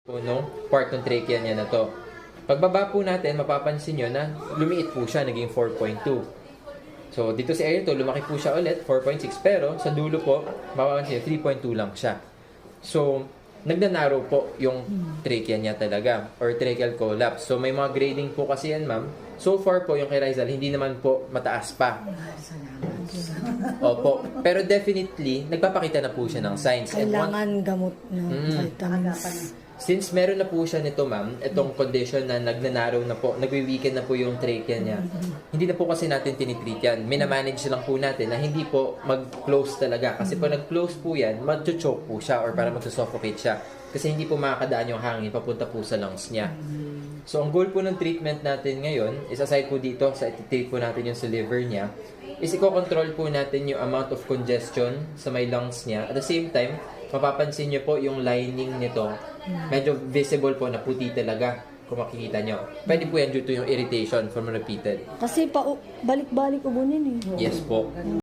po nung part ng trachea niya na to. Pagbaba po natin, mapapansin nyo na lumiit po siya, naging 4.2. So, dito si area to, lumaki po siya ulit, 4.6. Pero, sa dulo po, mapapansin nyo, 3.2 lang siya. So, nagnanarrow po yung trachea niya talaga, or tracheal collapse. So, may mga grading po kasi yan, ma'am. So far po, yung kay Rizal, hindi naman po mataas pa. Opo. Pero definitely, nagpapakita na po siya ng signs. Kailangan gamot na vitamins. Since meron na po siya nito, ma'am, itong condition na nagnanarrow na po, nagwi-weaken na po yung trachea niya, hindi na po kasi natin tinitreat yan. Minamanage lang po natin na hindi po mag-close talaga. Kasi pag nag-close po yan, mag-choke po siya or para mag-suffocate siya. Kasi hindi po makakadaan yung hangin papunta po sa lungs niya. So, ang goal po ng treatment natin ngayon, is aside po dito, sa treat po natin yung sa liver niya, is i-control po natin yung amount of congestion sa may lungs niya. At the same time, mapapansin nyo po yung lining nito, medyo visible po na puti talaga kung makikita nyo. Pwede po yan due to yung irritation from repeated. Kasi balik-balik ubunin eh. Yes po.